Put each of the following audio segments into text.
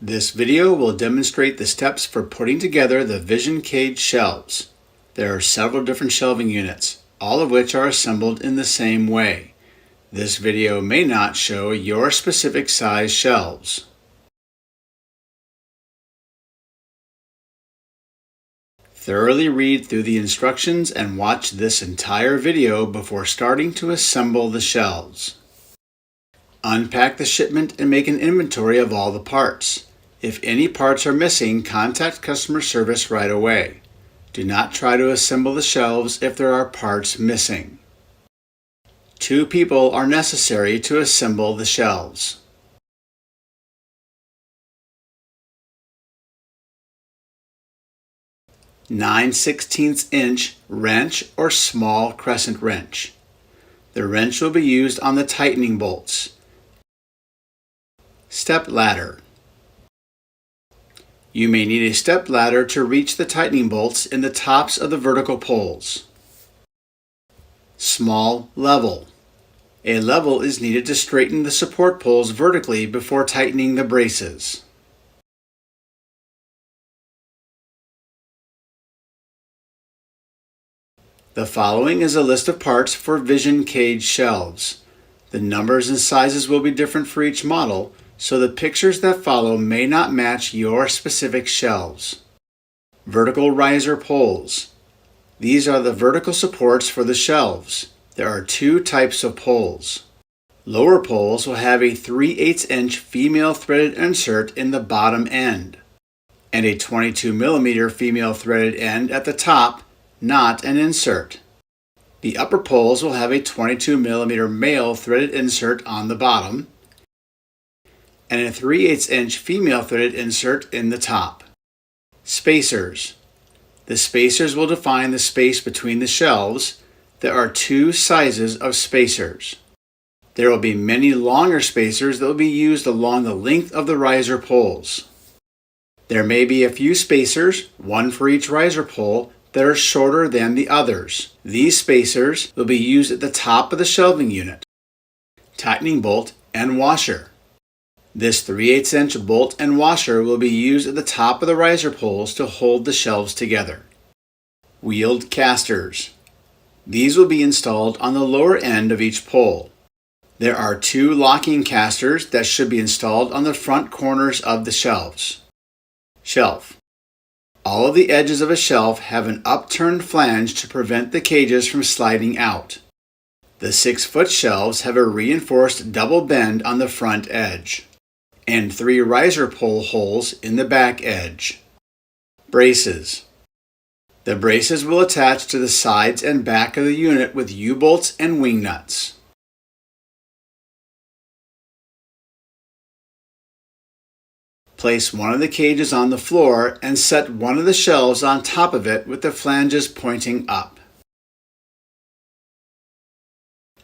This video will demonstrate the steps for putting together the Vision Cage shelves. There are several different shelving units, all of which are assembled in the same way. This video may not show your specific size shelves. Thoroughly read through the instructions and watch this entire video before starting to assemble the shelves. Unpack the shipment and make an inventory of all the parts. If any parts are missing, contact customer service right away. Do not try to assemble the shelves if there are parts missing. 2 people are necessary to assemble the shelves. A 9/16" wrench or small crescent wrench. The wrench will be used on the tightening bolts. Step ladder. You may need a step ladder to reach the tightening bolts in the tops of the vertical poles. Small level. A level is needed to straighten the support poles vertically before tightening the braces. The following is a list of parts for Vision Cage shelves. The numbers and sizes will be different for each model, so the pictures that follow may not match your specific shelves. Vertical riser poles. These are the vertical supports for the shelves. There are 2 types of poles. Lower poles will have a 3/8" female threaded insert in the bottom end, and a 22mm female threaded end at the top, not an insert. The upper poles will have a 22mm male threaded insert on the bottom, and a 3/8" female threaded insert in the top. Spacers. The spacers will define the space between the shelves. There are 2 sizes of spacers. There will be many longer spacers that will be used along the length of the riser poles. There may be a few spacers, 1 for each riser pole, that are shorter than the others. These spacers will be used at the top of the shelving unit. Tightening bolt and washer. This 3/8" bolt and washer will be used at the top of the riser poles to hold the shelves together. Wheeled casters. These will be installed on the lower end of each pole. There are 2 locking casters that should be installed on the front corners of the shelves. Shelf. All of the edges of a shelf have an upturned flange to prevent the cages from sliding out. The 6-foot shelves have a reinforced double bend on the front edge, and 3 riser pole holes in the back edge. Braces. The braces will attach to the sides and back of the unit with U-bolts and wing nuts. Place one of the cages on the floor and set one of the shelves on top of it with the flanges pointing up.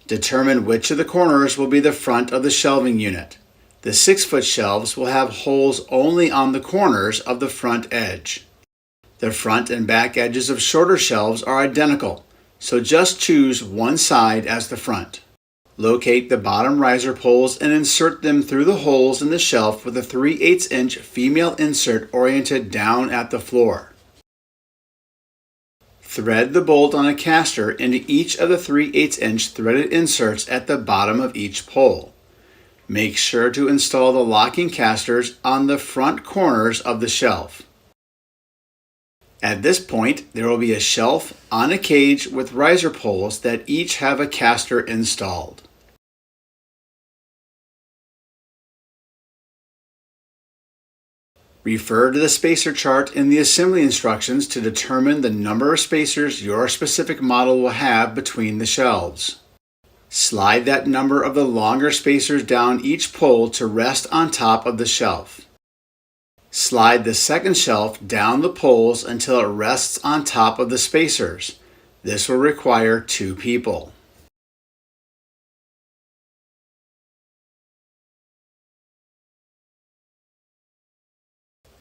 Determine which of the corners will be the front of the shelving unit. The 6-foot shelves will have holes only on the corners of the front edge. The front and back edges of shorter shelves are identical, so just choose one side as the front. Locate the bottom riser poles and insert them through the holes in the shelf with a 3/8" female insert oriented down at the floor. Thread the bolt on a caster into each of the 3/8" threaded inserts at the bottom of each pole. Make sure to install the locking casters on the front corners of the shelf. At this point, there will be a shelf on a cage with riser poles that each have a caster installed. Refer to the spacer chart in the assembly instructions to determine the number of spacers your specific model will have between the shelves. Slide that number of the longer spacers down each pole to rest on top of the shelf. Slide the second shelf down the poles until it rests on top of the spacers. This will require 2 people.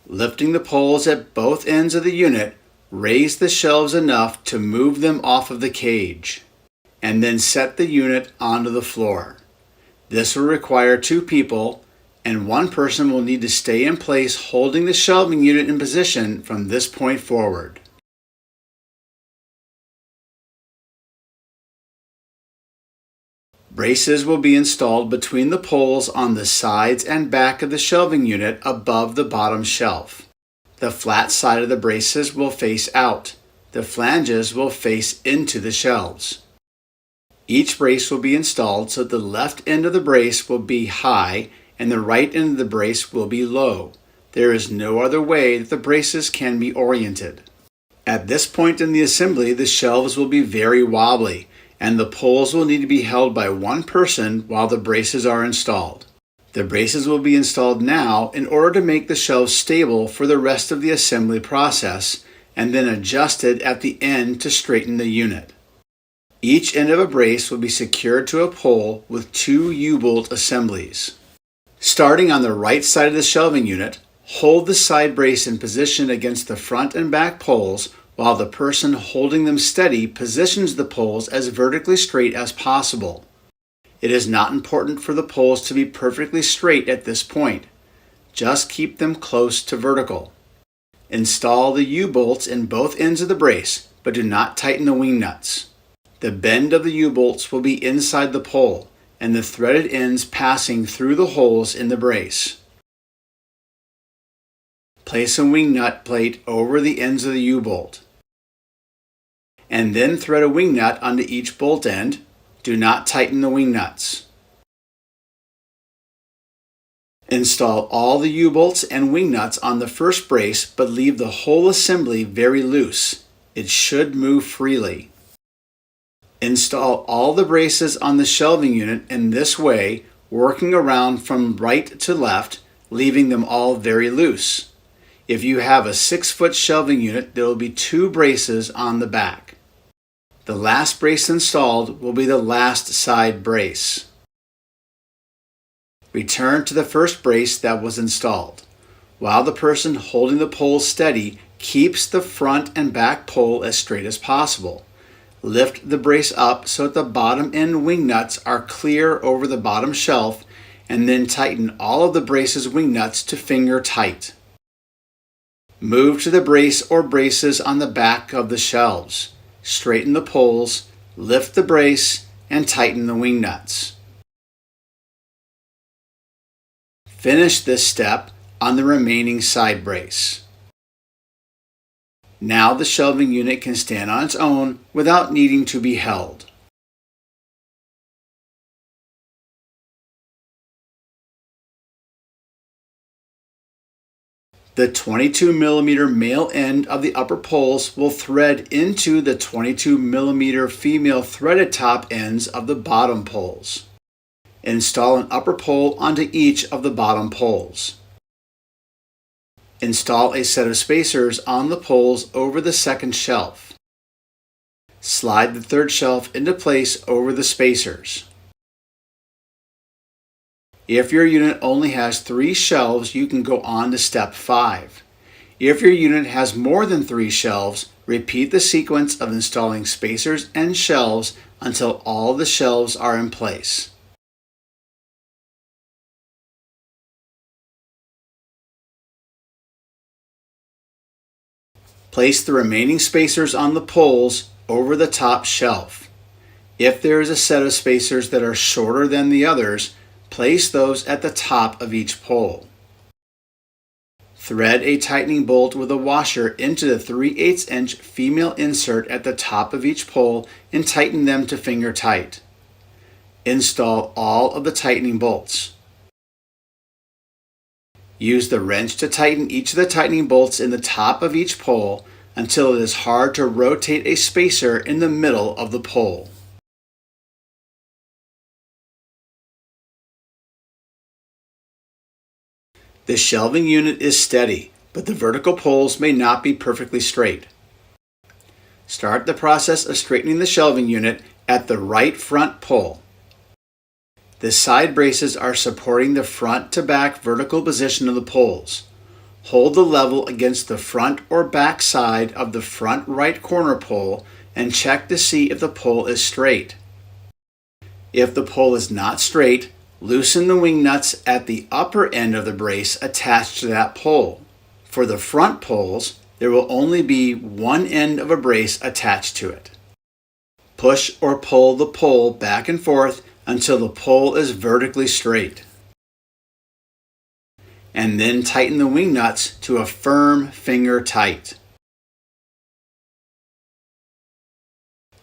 Lifting the poles at both ends of the unit, raise the shelves enough to move them off of the cage, and then set the unit onto the floor. This will require 2 people and one person will need to stay in place holding the shelving unit in position from this point forward. Braces will be installed between the poles on the sides and back of the shelving unit above the bottom shelf. The flat side of the braces will face out. The flanges will face into the shelves. Each brace will be installed so the left end of the brace will be high and the right end of the brace will be low. There is no other way that the braces can be oriented. At this point in the assembly, the shelves will be very wobbly, and the poles will need to be held by one person while the braces are installed. The braces will be installed now in order to make the shelves stable for the rest of the assembly process, and then adjusted at the end to straighten the unit. Each end of a brace will be secured to a pole with two U-bolt assemblies. Starting on the right side of the shelving unit, hold the side brace in position against the front and back poles while the person holding them steady positions the poles as vertically straight as possible. It is not important for the poles to be perfectly straight at this point. Just keep them close to vertical. Install the U-bolts in both ends of the brace, but do not tighten the wing nuts. The bend of the U-bolts will be inside the pole, and the threaded ends passing through the holes in the brace. Place a wing nut plate over the ends of the U-bolt, and then thread a wing nut onto each bolt end. Do not tighten the wing nuts. Install all the U-bolts and wing nuts on the first brace, but leave the whole assembly very loose. It should move freely. Install all the braces on the shelving unit in this way, working around from right to left, leaving them all very loose. If you have a 6-foot shelving unit, there will be 2 braces on the back. The last brace installed will be the last side brace. Return to the first brace that was installed. While the person holding the pole steady keeps the front and back pole as straight as possible. Lift the brace up so that the bottom end wing nuts are clear over the bottom shelf, and then tighten all of the brace's wing nuts to finger tight. Move to the brace or braces on the back of the shelves. Straighten the poles, lift the brace, and tighten the wing nuts. Finish this step on the remaining side brace. Now the shelving unit can stand on its own without needing to be held. The 22mm male end of the upper poles will thread into the 22mm female threaded top ends of the bottom poles. Install an upper pole onto each of the bottom poles. Install a set of spacers on the poles over the second shelf. Slide the third shelf into place over the spacers. If your unit only has 3 shelves, you can go on to step 5. If your unit has more than 3 shelves, repeat the sequence of installing spacers and shelves until all the shelves are in place. Place the remaining spacers on the poles over the top shelf. If there is a set of spacers that are shorter than the others, place those at the top of each pole. Thread a tightening bolt with a washer into the 3/8 inch female insert at the top of each pole and tighten them to finger tight. Install all of the tightening bolts. Use the wrench to tighten each of the tightening bolts in the top of each pole until it is hard to rotate a spacer in the middle of the pole. The shelving unit is steady, but the vertical poles may not be perfectly straight. Start the process of straightening the shelving unit at the right front pole. The side braces are supporting the front to back vertical position of the poles. Hold the level against the front or back side of the front right corner pole and check to see if the pole is straight. If the pole is not straight, loosen the wing nuts at the upper end of the brace attached to that pole. For the front poles, there will only be one end of a brace attached to it. Push or pull the pole back and forth until the pole is vertically straight. And then tighten the wing nuts to a firm finger tight.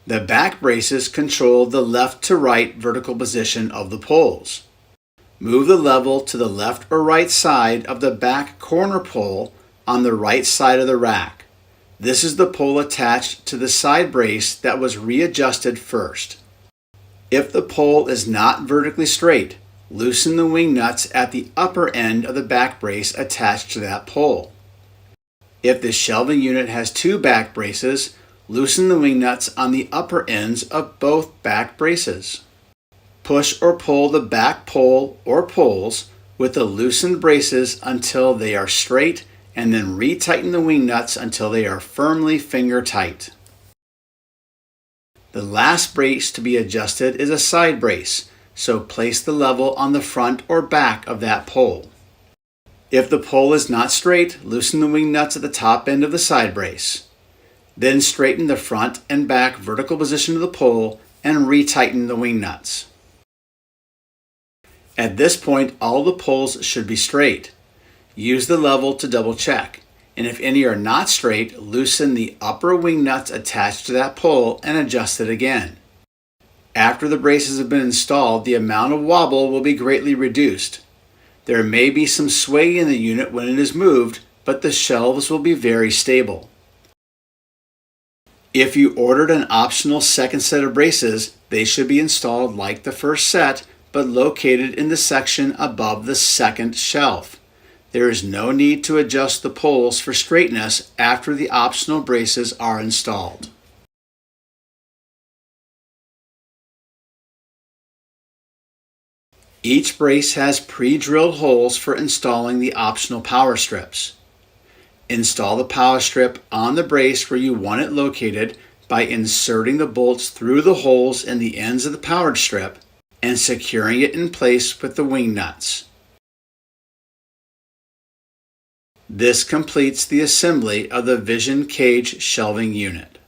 The back braces control the left to right vertical position of the poles. Move the level to the left or right side of the back corner pole on the right side of the rack. This is the pole attached to the side brace that was readjusted first. If the pole is not vertically straight, loosen the wing nuts at the upper end of the back brace attached to that pole. If the shelving unit has two back braces, loosen the wing nuts on the upper ends of both back braces. Push or pull the back pole or poles with the loosened braces until they are straight, and then retighten the wing nuts until they are firmly finger tight. The last brace to be adjusted is a side brace, so place the level on the front or back of that pole. If the pole is not straight, loosen the wing nuts at the top end of the side brace. Then straighten the front and back vertical position of the pole and retighten the wing nuts. At this point, all the poles should be straight. Use the level to double check, and if any are not straight, loosen the upper wing nuts attached to that pole and adjust it again. After the braces have been installed, the amount of wobble will be greatly reduced. There may be some sway in the unit when it is moved, but the shelves will be very stable. If you ordered an optional second set of braces, they should be installed like the first set, but located in the section above the second shelf. There is no need to adjust the poles for straightness after the optional braces are installed. Each brace has pre-drilled holes for installing the optional power strips. Install the power strip on the brace where you want it located by inserting the bolts through the holes in the ends of the power strip and securing it in place with the wing nuts. This completes the assembly of the Vision Cage shelving unit.